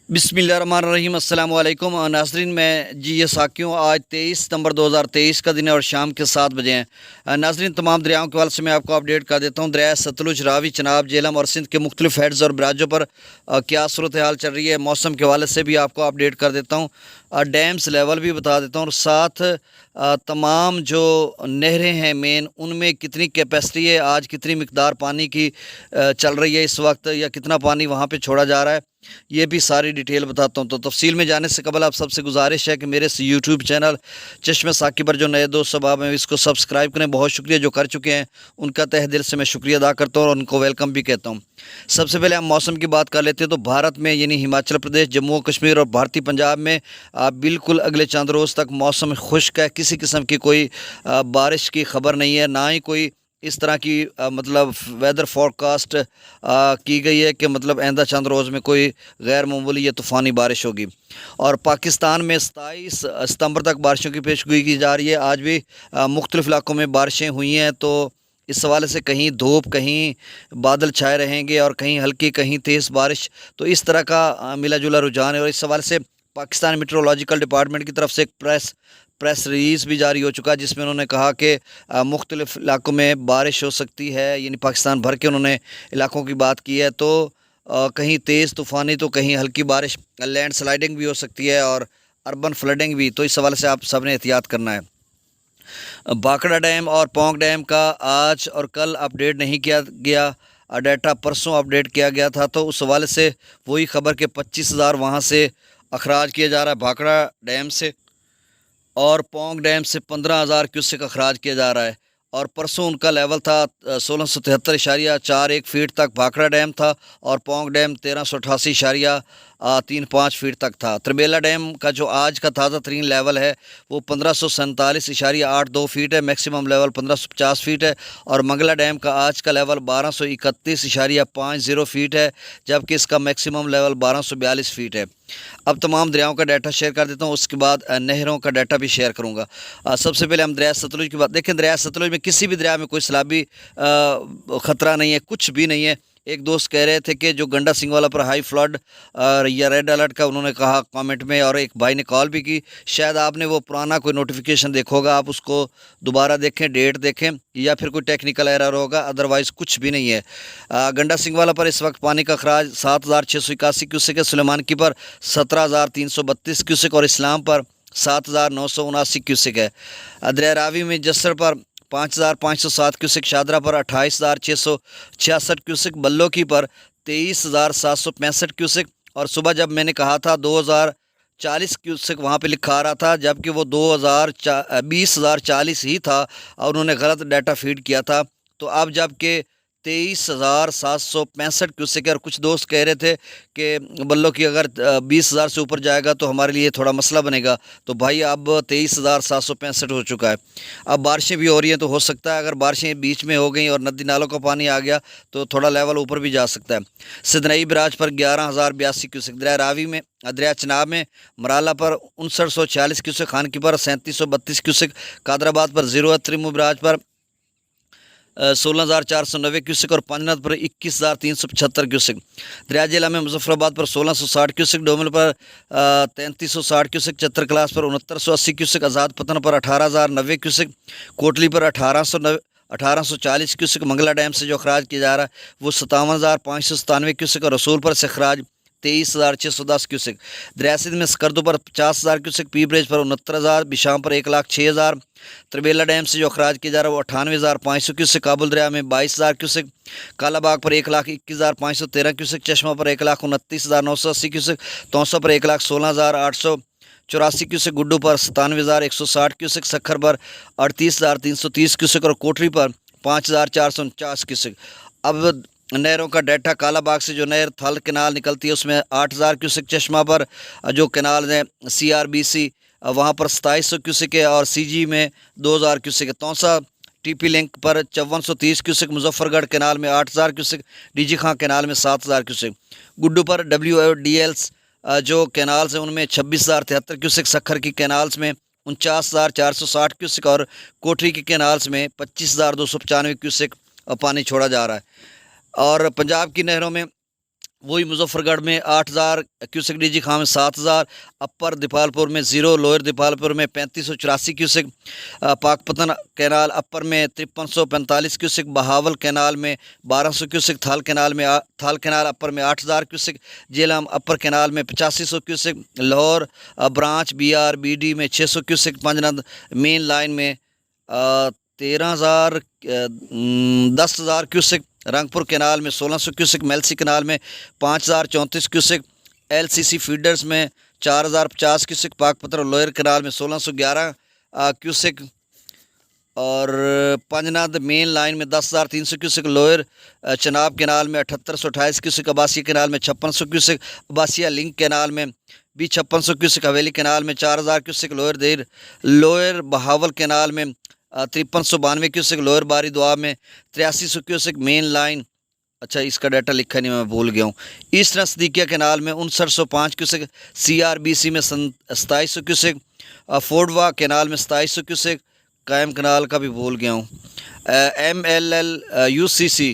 बिस्मिल्लाहिर्रहमानिर्रहीम। अस्सलाम वालेकुम नाज़रीन। मैं ये साकियों आज 23 नवंबर 2023 का दिन है और शाम के 7 बजे हैं। नाज़रीन, तमाम दरियाओं के हवाले से मैं आपको अपडेट कर देता हूँ। दरिया सतलुज, रावी, चनाब, झेलम और सिंध के मुख्तलिफ हेड्स और बराजों पर क्या सूरत हाल चल रही है। मौसम के हवाले से भी आपको अपडेट कर देता हूँ। डैम्स लेवल भी बता देता हूँ और साथ तमाम जो नहरें हैं मेन, उनमें कितनी कैपेसिटी है, आज कितनी मिकदार पानी की चल रही है इस वक्त, या कितना पानी वहाँ पे छोड़ा जा रहा है, ये भी सारी डिटेल बताता हूँ। तो तफसील में जाने से कबल आप सबसे गुजारिश है कि मेरे इस यूट्यूब चैनल चश्मे साकी पर जो नए दोस्त सब आप हैं, इसको सब्सक्राइब करें। बहुत शुक्रिया जो कर चुके हैं, उनका तहे दिल से मैं शुक्रिया अदा करता हूँ और उनको वेलकम भी कहता हूँ। सबसे पहले हम मौसम की बात कर लेते हैं। तो भारत में यानी हिमाचल प्रदेश, जम्मू और कश्मीर और भारतीय पंजाब में बिल्कुल अगले चंद रोज़ तक मौसम खुश्क है। किसी किस्म की कोई बारिश की खबर नहीं है, ना ही कोई इस तरह की मतलब वेदर फोरकास्ट की गई है कि मतलब आइंदा चंद रोज़ में कोई गैर मामूली या तूफ़ानी बारिश होगी। और पाकिस्तान में 27 सितंबर तक बारिशों की पेशगोई की जा रही है। आज भी मुख्तलिफ़ इलाकों में बारिशें हुई हैं, तो इस हवाले से कहीं धूप, कहीं बादल छाए रहेंगे और कहीं हल्की, कहीं तेज़ बारिश। तो इस तरह का मिला जुला रुझान है। और इस हवाले से पाकिस्तान मेट्रोलॉजिकल डिपार्टमेंट की तरफ से एक प्रेस रिलीज़ भी जारी हो चुका है, जिसमें उन्होंने कहा कि मुख्तलिफ़ इलाकों में बारिश हो सकती है। यानी पाकिस्तान भर के उन्होंने इलाकों की बात की है। तो कहीं तेज़ तूफ़ानी तो कहीं हल्की बारिश, लैंड स्लाइडिंग भी हो सकती है और अर्बन फ्लडिंग भी। तो इस हवाले से आप सब ने एहतियात करना है। भाखड़ा डैम और पौंग डैम का आज और कल अपडेट नहीं किया गया, डाटा परसों अपडेट किया गया था। तो उस हवाले से वही खबर के 25,000 वहाँ से अखराज किया जा रहा है भाखड़ा डैम से, और पौंग डैम से 15,000 क्यूसेक अखराज किया जा रहा है। और परसों उनका लेवल था 1673.41 फीट तक भाखड़ा डैम था, और पौंग डैम 1388.35 फीट तक था। त्रिबेला डैम का जो आज का ताज़ा तरीन लेवल है वो 1547.82 फीट है, मैक्सिमम लेवल 1550 फीट है। और मंगला डैम का आज का लेवल 1231.50 फीट है, जबकि इसका मैक्सिमम लेवल 1242 फीट है। अब तमाम दरियाओं का डाटा शेयर कर देता हूँ, उसके बाद नहरों का डाटा भी शेयर करूँगा। सबसे पहले हम दरिया सतलुज की बात देखें। दरिया सतलुज में किसी भी दरिया में कोई सैलाबी ख़तरा नहीं है, कुछ भी नहीं है। एक दोस्त कह रहे थे कि जो गंडा सिंह वाला पर हाई फ्लड या रेड अलर्ट का, उन्होंने कहा कमेंट में, और एक भाई ने कॉल भी की। शायद आपने वो पुराना कोई नोटिफिकेशन देखा होगा, आप उसको दोबारा देखें, डेट देखें, या फिर कोई टेक्निकल एरर होगा, अदरवाइज़ कुछ भी नहीं है। गंडा सिंह वाला पर इस वक्त पानी का अखराज 7,681 क्यूसेक है, सुलेमान की पर 17,332 क्यूसेक और इस्लाम पर 7,979 क्यूसेक है। दरिया रावी में जसर पर 5,507 क्यूसेक, शादरा पर 28,666 क्यूसेक, बल्लो की पर 23,765 क्यूसेक। और सुबह जब मैंने कहा था 2,040 क्यूसेक वहाँ पे लिखा आ रहा था, जबकि वो 20,40 ही था और उन्होंने गलत डाटा फीड किया था। तो अब जबकि 23,765 क्यूसेक है, और कुछ दोस्त कह रहे थे कि बल्लो की अगर 20,000 से ऊपर जाएगा तो हमारे लिए थोड़ा मसला बनेगा। तो भाई अब 23,765 हो चुका है। अब बारिशें भी हो रही हैं, तो हो सकता है अगर बारिशें बीच में हो गई और नदी नालों का पानी आ गया तो थोड़ा लेवल ऊपर भी जा सकता है। सिदनई बराज पर 11,082 क्यूसेक, दरिया रावी में, दरिया चनाब में मराला पर 5946 क्यूसेक, खान की पर 3732 क्यूसेक, कादराबाद पर 0 त्रिमु बराज पर 16,490 क्यूसेक और पंजनद पर 21,375 क्यूसेक। दरिया जिला में मुजफ्फराबाद पर 1,660 क्यूसेक, डोमिल पर 3,360 क्यूसेक, चतर क्लास पर 6980 क्यूसेक, आज़ाद पतन पर 18,090 क्यूसेक, कोटली पर 1840 क्यूसेक। मंगला डैम से जो अखराज किया जा रहा है वो 57,597 क्यूसेक और रसूल पर से अखराज 23,610 क्यूसेक। दरिया सिंध में स्कर्दू पर 50,000 क्यूसेक, पी ब्रिज पर 69,000, बिशाम पर 1,06,000। त्रिबेला डैम से जो अखराज किया जा रहा है वो 98,500 क्यूसेक, काबुल दरिया में 22,000 क्यूसेक, कालाबाग पर 1,21,513 क्यूसेक, चश्मा पर 1,29,980 क्यूसेक, तौसा पर 1,16,884 क्यूसेक, गुड्डू पर 97,160 क्यूसेक, सखर पर 38,330 क्यूसेक और कोठरी पर 5,449 क्यूसेक। अब नहरों का डाटा, कालाबाग से जो नहर थल केनाल निकलती है उसमें 8,000 क्यूसेक, चश्मा पर जो केनाल है CRBC वहाँ पर 2700 क्यूसेक है, और CG में 2,000 क्यूसेक है। तौसा TP लिंक पर 5430 क्यूसेक, मुजफ्फरगढ़ केनाल में 8,000 क्यूसेक, DG खां केनाल में 7,000 क्यूसेक, गुड्डू पर WDLs जो केनाल्स हैं उनमें 26,073 क्यूसेक, सखर की केनाल्स में 49,460 क्यूसेक और कोठरी की केनाल्स में 25,295 क्यूसेक पानी छोड़ा जा रहा है। और पंजाब की नहरों में وہی مظفر گڑھ میں 8,000 کیوسک ڈی جی خاں میں 7,000، اپر دیپال پور میں 0، لوئر دیپال پور میں 3584 کیوسک، پاک پتن کینال اپر میں 5345 کیوسک، بہاول کینال میں 1200 کیوسک، تھال کینال اپر میں 8,000 کیوسک، جیلم اپر کینال میں 8500 cusec, Lahore branch B R B D میں 600 کیوسک، پنجند مین لائن میں 10,000 کیوسک، رنگپور کینال میں 1,600 کیوسک، میلسی کینال میں 5,034 کیوسک، ایل سی سی فیڈرز میں 4,050 کیوسک، پاک پتر لوئر کینال میں 1,611 کیوسک، اور پنجند مین لائن میں 10,300 کیوسک، لوئر چناب کینال میں 7,828 کیوسک، عباسیہ کینال میں 5,600 کیوسک، عباسیہ لنک کینال میں بھی 5,600 کیوسک، حویلی کینال میں 4,000 کیوسک، لوئر بہاول کینال میں 5392 کیوسک، لوئر باری دعا میں 8300 کیوسک، مین لائن اچھا اس کا ڈیٹا لکھا نہیں، میں بھول گیا ہوں، ایسٹرن صدیقیہ کینال میں 5905 cusec, C R B C میں 2700 کیوسک، فوڈوا کینال میں 2700 کیوسک، قائم کینال کا بھی بھول گیا ہوں، M L L U C سی